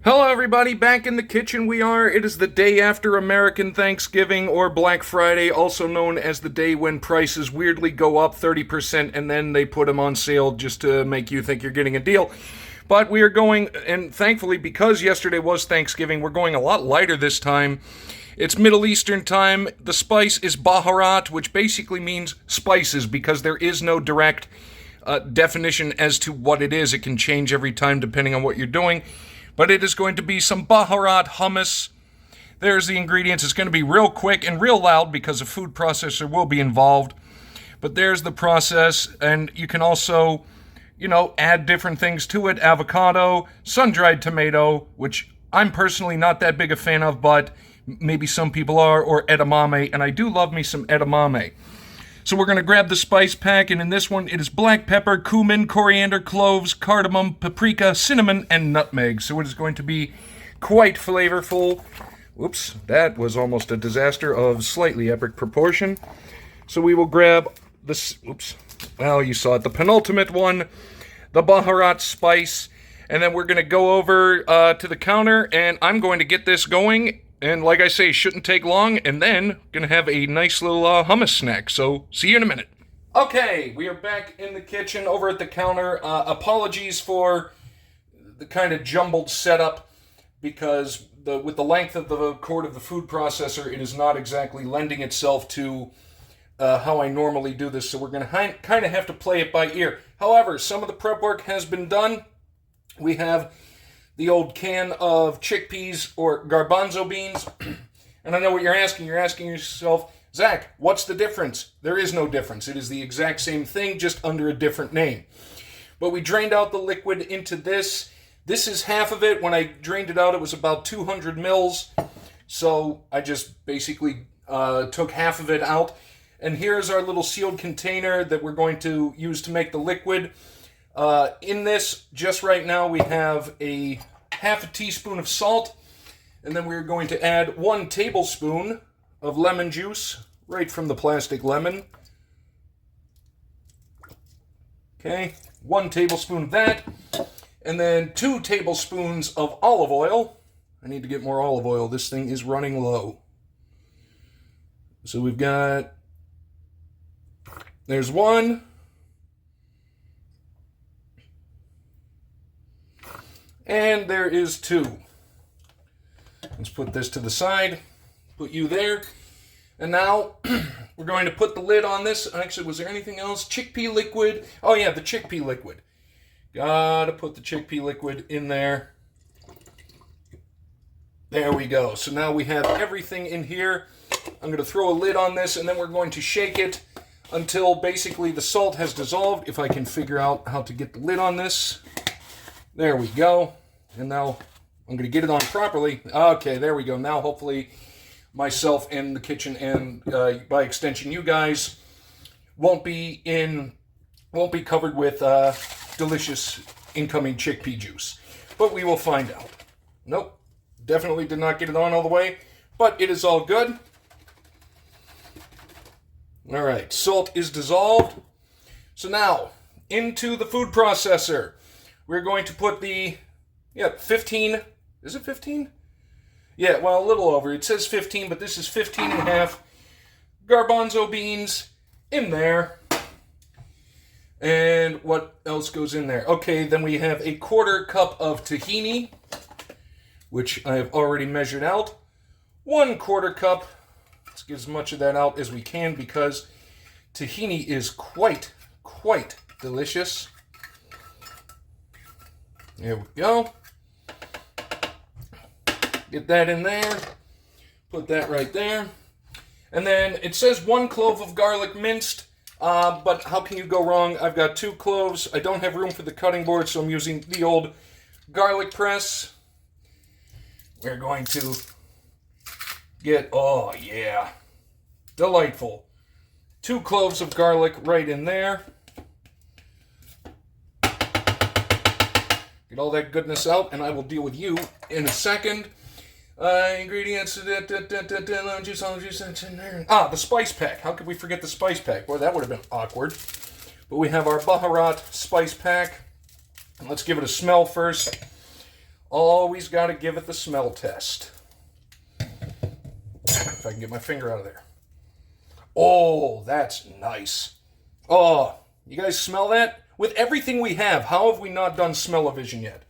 Hello, everybody. Back in the kitchen we are. It is the day after American Thanksgiving or Black Friday, also known as the day when prices weirdly go up 30% and then they put them on sale just to make you think you're getting a deal. But we are going, and thankfully, because yesterday was Thanksgiving, we're going a lot lighter this time. It's Middle Eastern time. The spice is Baharat, which basically means spices because there is no direct definition as to what it is. It can change every time depending on what you're doing. But it is going to be some Baharat hummus. There's the ingredients. It's going to be real quick and real loud because a food processor will be involved. But there's the process, and you can also, add different things to it. Avocado, sun-dried tomato, which I'm personally not that big a fan of, but maybe some people are, or edamame, and I do love me some edamame. So we're going to grab the spice pack, and in this one, it is black pepper, cumin, coriander, cloves, cardamom, paprika, cinnamon, and nutmeg. So it is going to be quite flavorful. Whoops, that was almost a disaster of slightly epic proportion. So we will grab this, you saw it, the penultimate one, the Baharat spice, and then we're going to go over to the counter, and I'm going to get this going. And like I say, shouldn't take long, and then gonna have a nice little hummus snack. So, see you in a minute. Okay, we are back in the kitchen over at the counter. Apologies for the kind of jumbled setup, because with the length of the cord of the food processor, it is not exactly lending itself to how I normally do this. So we're gonna kind of have to play it by ear. However, some of the prep work has been done. We have the old can of chickpeas or garbanzo beans. And I know what you're asking. You're asking yourself, Zach, what's the difference? There is no difference. It is the exact same thing, just under a different name. But we drained out the liquid into this. This is half of it. When I drained it out, it was about 200 mils. So I just basically took half of it out. And here's our little sealed container that we're going to use to make the liquid. In this, just right now, we have a half a teaspoon of salt, and then we're going to add 1 tablespoon of lemon juice, right from the plastic lemon. Okay, 1 tablespoon of that, and then 2 tablespoons of olive oil. I need to get more olive oil. This thing is running low. So we've got, there's 1. And there is 2. Let's put this to the side. Put you there. And now we're going to put the lid on this. Actually, was there anything else? Chickpea liquid. Oh yeah, the chickpea liquid. Gotta put the chickpea liquid in there. There we go. So now we have everything in here. I'm going to throw a lid on this, and then we're going to shake it until basically the salt has dissolved. If I can figure out how to get the lid on this. There we go. And now I'm going to get it on properly. Okay, there we go. Now hopefully myself in the kitchen and by extension you guys won't be covered with delicious incoming chickpea juice. But we will find out. Nope. Definitely did not get it on all the way, but it is all good. All right, salt is dissolved. So now into the food processor. We're going to put the, 15, is it 15? Yeah, well, a little over. It says 15, but this is 15 and a half garbanzo beans in there. And what else goes in there? Okay, then we have a 1/4 cup of tahini, which I have already measured out. 1/4 cup. Let's get as much of that out as we can because tahini is quite delicious. There we go. Get that in there. Put that right there. And then it says 1 clove of garlic minced, but how can you go wrong? I've got 2 cloves. I don't have room for the cutting board, so I'm using the old garlic press. We're going to get, oh yeah, delightful. 2 cloves of garlic right in there. Get all that goodness out, and I will deal with you in a second. Ingredients, lemon juice, olive juice, the spice pack. How could we forget the spice pack? Boy, that would have been awkward. But we have our Baharat spice pack. And let's give it a smell first. Always got to give it the smell test. If I can get my finger out of there. Oh, that's nice. Oh, you guys smell that? With everything we have, how have we not done smell-o-vision yet?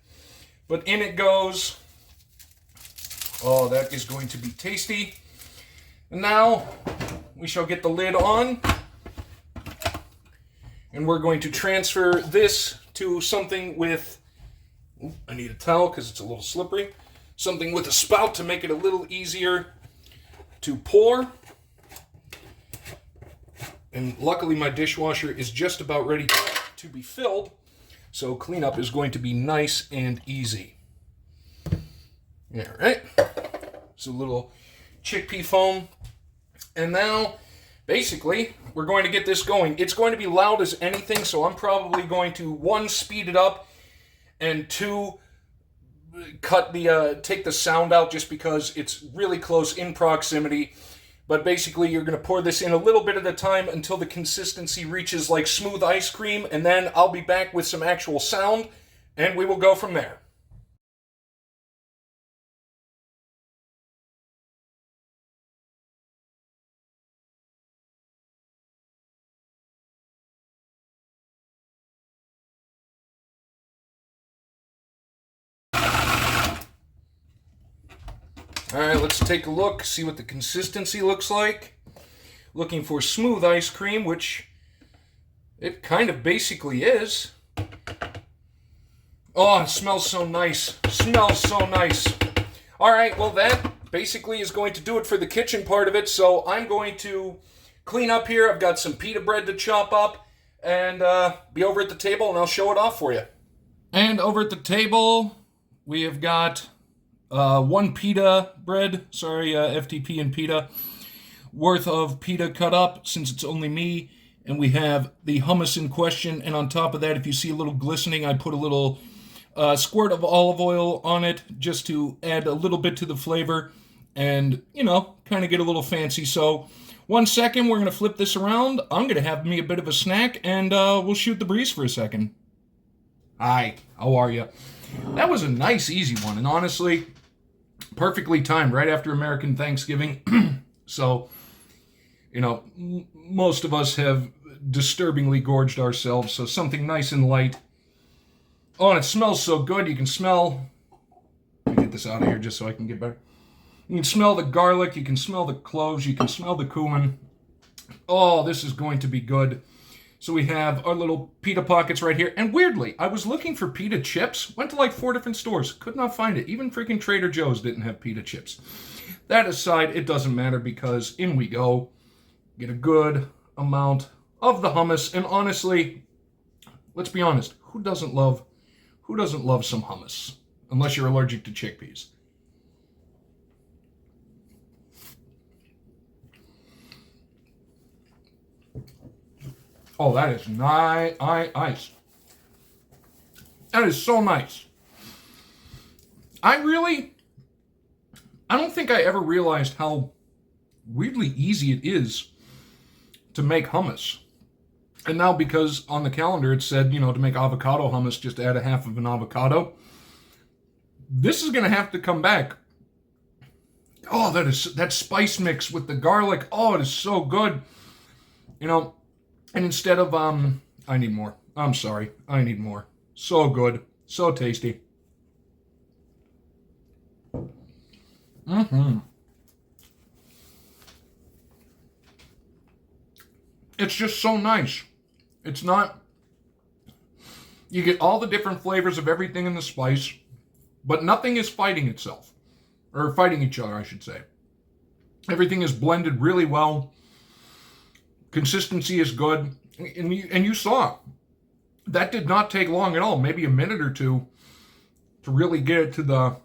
But in it goes. Oh, that is going to be tasty. And now we shall get the lid on. And we're going to transfer this to something with... I need a towel because it's a little slippery. Something with a spout to make it a little easier to pour. And luckily my dishwasher is just about ready to be filled. So cleanup is going to be nice and easy. All right. So a little chickpea foam. And now, basically, we're going to get this going. It's going to be loud as anything, so I'm probably going to, 1, speed it up, and 2, take the sound out just because it's really close in proximity. But basically, you're going to pour this in a little bit at a time until the consistency reaches like smooth ice cream, and then I'll be back with some actual sound, and we will go from there. All right, let's take a look, see what the consistency looks like. Looking for smooth ice cream, which it kind of basically is. Oh, it smells so nice. Smells so nice. All right, well, that basically is going to do it for the kitchen part of it, so I'm going to clean up here. I've got some pita bread to chop up and be over at the table, and I'll show it off for you. And over at the table, we have got... 1 pita bread, FTP and pita, worth of pita cut up, since it's only me, and we have the hummus in question, and on top of that, if you see a little glistening, I put a little squirt of olive oil on it, just to add a little bit to the flavor, and, kind of get a little fancy. So, 1 second, we're going to flip this around, I'm going to have me a bit of a snack, and we'll shoot the breeze for a second. Hi, how are you? That was a nice, easy one, and honestly... perfectly timed right after American Thanksgiving. So, most of us have disturbingly gorged ourselves. So something nice and light. Oh, and it smells so good. You can smell... Let me get this out of here just so I can get better. You can smell the garlic. You can smell the cloves. You can smell the cumin. Oh, this is going to be good. So we have our little pita pockets right here. And weirdly, I was looking for pita chips. Went to like 4 different stores. Could not find it. Even freaking Trader Joe's didn't have pita chips. That aside, it doesn't matter because in we go. Get a good amount of the hummus. And honestly, let's be honest. Who doesn't love some hummus? Unless you're allergic to chickpeas. Oh, that is nice. That is so nice. I don't think I ever realized how weirdly easy it is to make hummus. And now because on the calendar it said, to make avocado hummus, just add a half of an avocado. This is going to have to come back. Oh, that spice mix with the garlic. Oh, it is so good. And instead of, I need more. I'm sorry. I need more. So good. So tasty. It's just so nice. It's not... You get all the different flavors of everything in the spice, but nothing is fighting itself. Or fighting each other, I should say. Everything is blended really well. Consistency is good, and you saw that did not take long at all, maybe a minute or two to really get it to the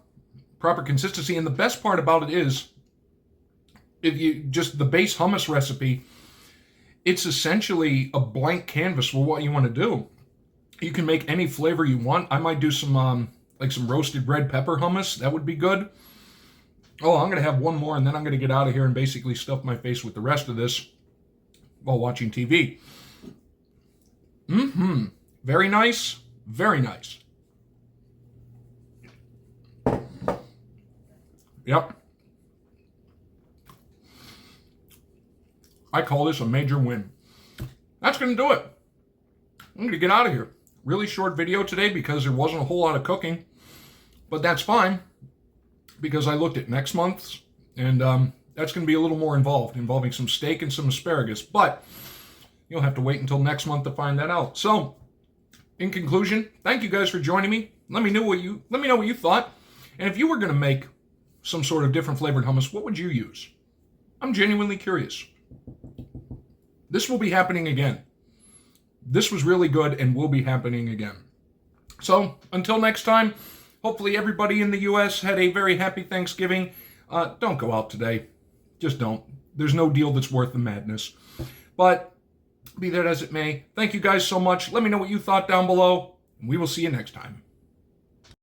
proper consistency. And the best part about it is, if you just the base hummus recipe, it's essentially a blank canvas for what you want to do. You can make any flavor you want. I might do some some roasted red pepper hummus. That would be good. Oh, I'm going to have one more, and then I'm going to get out of here and basically stuff my face with the rest of this while watching TV. Very nice. Very nice. Yep. I call this a major win. That's going to do it. I'm going to get out of here. Really short video today because there wasn't a whole lot of cooking. But that's fine because I looked at next month's, and that's going to be a little more involving some steak and some asparagus. But you'll have to wait until next month to find that out. So, in conclusion, thank you guys for joining me. Let me know what you thought. And if you were going to make some sort of different flavored hummus, what would you use? I'm genuinely curious. This will be happening again. This was really good and will be happening again. So, until next time, hopefully everybody in the U.S. had a very happy Thanksgiving. Don't go out today. Just don't. There's no deal that's worth the madness. But, be that as it may, thank you guys so much. Let me know what you thought down below, and we will see you next time.